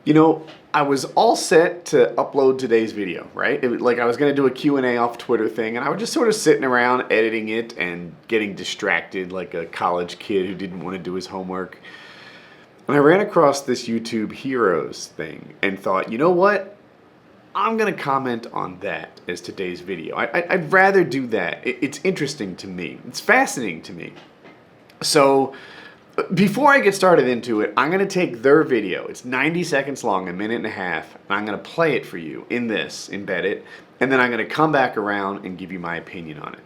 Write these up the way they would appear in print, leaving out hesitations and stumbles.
You know, I was all set to upload today's video, right? Like I was going to do a Q&A off Twitter thing, and I was just sort of sitting around editing it and getting distracted like a college kid who didn't want to do his homework. And I ran across this YouTube Heroes thing and thought, you know what? I'm going to comment on that as today's video. I'd rather do that. It's interesting to me. It's fascinating to me. So before I get started into it, I'm going to take their video. It's 90 seconds long, a minute and a half, and I'm going to play it for you in this, embed it, and then I'm going to come back around and give you my opinion on it.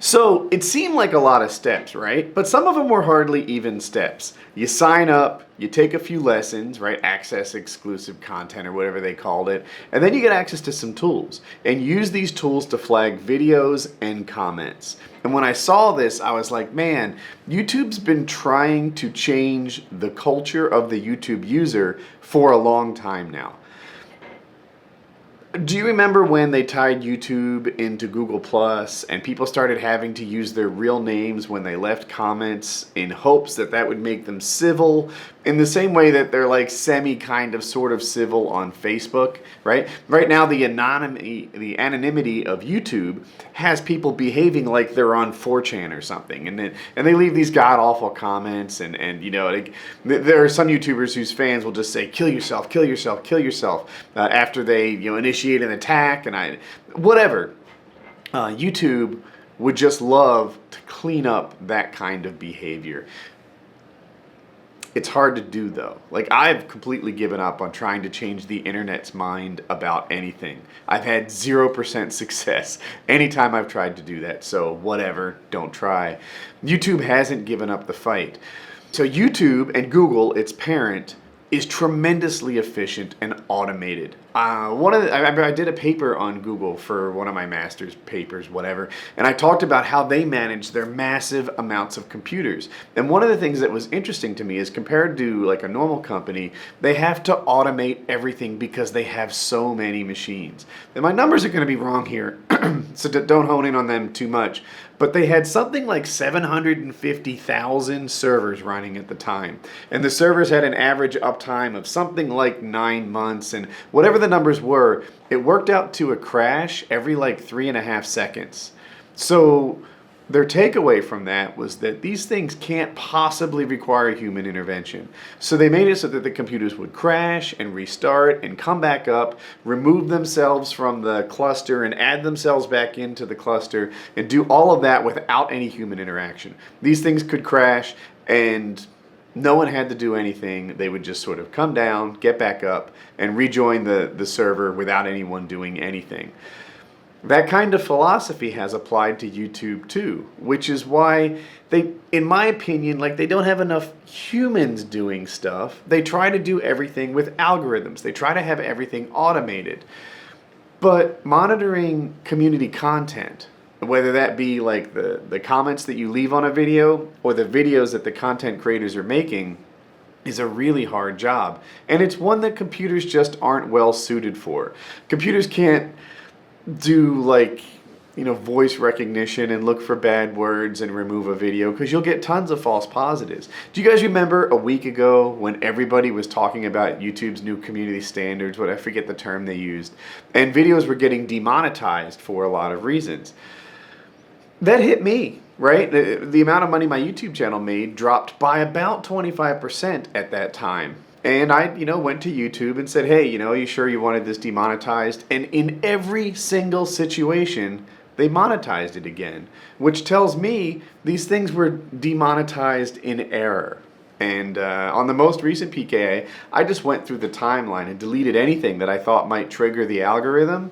So it seemed like a lot of steps, right? But some of them were hardly even steps. You sign up, you take a few lessons, right? Access exclusive content or whatever they called it. And then you get access to some tools and use these tools to flag videos and comments. And when I saw this, I was like, man, YouTube's been trying to change the culture of the YouTube user for a long time now. Do you remember when they tied YouTube into Google Plus and people started having to use their real names when they left comments in hopes that that would make them civil, in the same way that they're like semi kind of sort of civil on Facebook, right? Right now the anonymity of YouTube has people behaving like they're on 4chan or something, and they leave these god awful comments, and you know, like, there are some YouTubers whose fans will just say kill yourself, kill yourself, kill yourself after they initiate an attack, and whatever. YouTube would just love to clean up that kind of behavior. It's hard to do though. Like, I've completely given up on trying to change the internet's mind about anything. I've had 0% success anytime I've tried to do that, so whatever, don't try. YouTube hasn't given up the fight. So YouTube and Google, its parent, is tremendously efficient and automated. I did a paper on Google for one of my master's papers, whatever, and I talked about how they manage their massive amounts of computers. And one of the things that was interesting to me is, compared to like a normal company, they have to automate everything because they have so many machines. And my numbers are going to be wrong here, so don't hone in on them too much. But they had something like 750,000 servers running at the time. And the servers had an average uptime of something like 9 months. And whatever the numbers were, it worked out to a crash every like 3.5 seconds. So their takeaway from that was that these things can't possibly require human intervention. So they made it so that the computers would crash and restart and come back up, remove themselves from the cluster and add themselves back into the cluster, and do all of that without any human interaction. These things could crash and no one had to do anything. They would just sort of come down, get back up, and rejoin the server without anyone doing anything. That kind of philosophy has applied to YouTube too, which is why they, in my opinion, like, they don't have enough humans doing stuff. They try to do everything with algorithms. They try to have everything automated. But monitoring community content, whether that be like the comments that you leave on a video or the videos that the content creators are making, is a really hard job. And it's one that computers just aren't well suited for. Computers can't do like, voice recognition and look for bad words and remove a video, because you'll get tons of false positives. Do you guys remember a week ago when everybody was talking about YouTube's new community standards, I forget the term they used, and videos were getting demonetized for a lot of reasons? That hit me, right? The amount of money my YouTube channel made dropped by about 25% at that time. And I, went to YouTube and said, hey, you sure you wanted this demonetized? And in every single situation, they monetized it again, which tells me these things were demonetized in error. And on the most recent PKA, I just went through the timeline and deleted anything that I thought might trigger the algorithm,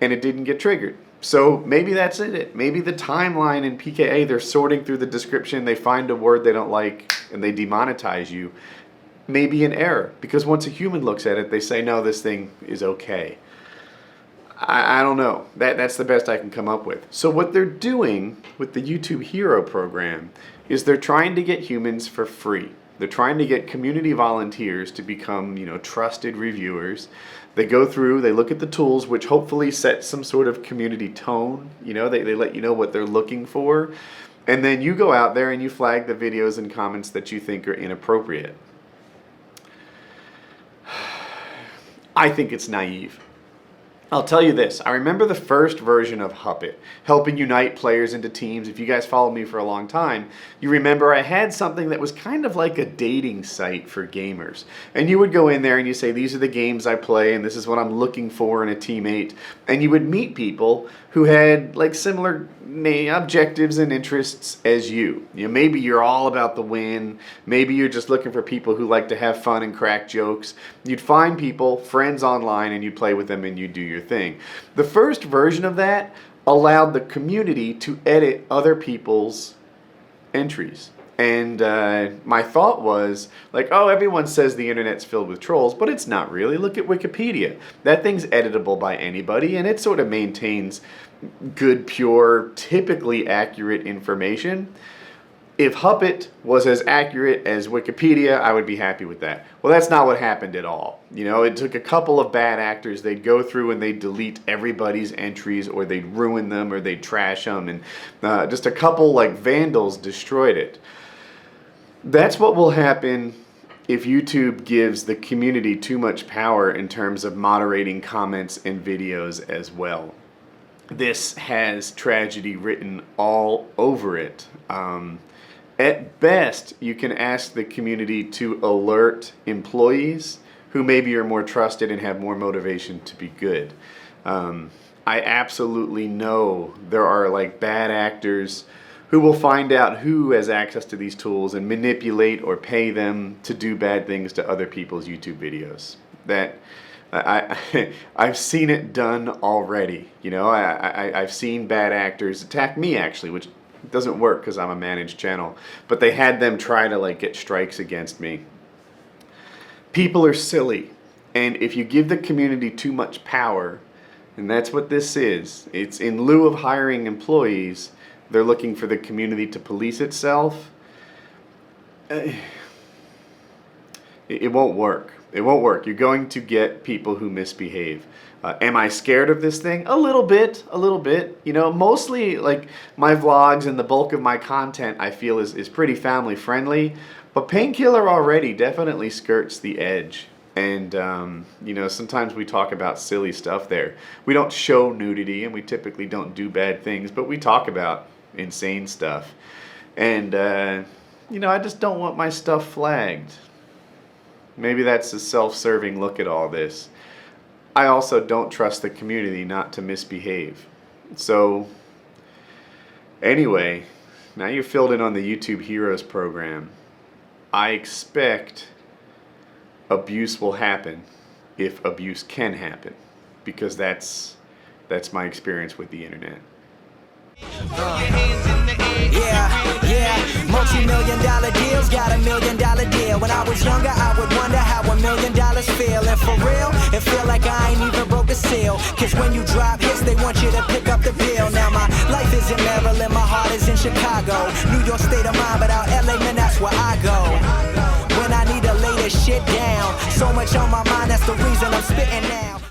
and it didn't get triggered. So maybe that's it. Maybe the timeline in PKA, they're sorting through the description, they find a word they don't like, and they demonetize you. Maybe an error, because once a human looks at it, they say, no, this thing is okay. I don't know. That's the best I can come up with. So what they're doing with the YouTube Hero program is they're trying to get humans for free. They're trying to get community volunteers to become, trusted reviewers. They go through, they look at the tools, which hopefully set some sort of community tone. They let you know what they're looking for. And then you go out there and you flag the videos and comments that you think are inappropriate. I think it's naive. I'll tell you this, I remember the first version of Huppet, helping unite players into teams. If you guys followed me for a long time, you remember I had something that was kind of like a dating site for gamers. And you would go in there and you say, these are the games I play and this is what I'm looking for in a teammate. And you would meet people who had like similar objectives and interests as you. Maybe you're all about the win. Maybe you're just looking for people who like to have fun and crack jokes. You'd find people, friends online, and you'd play with them and you'd do your thing. The first version of that allowed the community to edit other people's entries. And my thought was, like, oh, everyone says the internet's filled with trolls, but it's not really. Look at Wikipedia. That thing's editable by anybody, and it sort of maintains good, pure, typically accurate information. If Huppet was as accurate as Wikipedia, I would be happy with that. Well, that's not what happened at all. It took a couple of bad actors. They'd go through and they'd delete everybody's entries, or they'd ruin them, or they'd trash them, and just a couple like vandals destroyed it. That's what will happen if YouTube gives the community too much power in terms of moderating comments and videos as well. This has tragedy written all over it. At best, you can ask the community to alert employees who maybe are more trusted and have more motivation to be good. I absolutely know there are like bad actors who will find out who has access to these tools and manipulate or pay them to do bad things to other people's YouTube videos. I've seen it done already. I've seen bad actors attack me, actually, which doesn't work because I'm a managed channel. But they had them try to like get strikes against me. People are silly, and if you give the community too much power, and that's what this is, it's in lieu of hiring employees, they're looking for the community to police itself. It won't work. It won't work. You're going to get people who misbehave. Am I scared of this thing? A little bit. Mostly like my vlogs and the bulk of my content I feel is pretty family friendly. But Painkiller already definitely skirts the edge. And, sometimes we talk about silly stuff there. We don't show nudity and we typically don't do bad things, but we talk about insane stuff. And, I just don't want my stuff flagged. Maybe that's a self-serving look at all this. I also don't trust the community not to misbehave. So, anyway, now you're filled in on the YouTube Heroes program. I expect abuse will happen if abuse can happen, because that's my experience with the internet. Multi-million-dollar deals got $1 million deal. When I was younger, I would wonder how $1 million feel. And for real, it feel like I ain't even broke a seal. Cause when you drop hits, they want you to pick up the bill. Now my life is in Maryland, my heart is in Chicago. New York state of mind, but out LA, man, that's where I go. When I need a this shit down. So much on my mind, that's the reason I'm spitting now.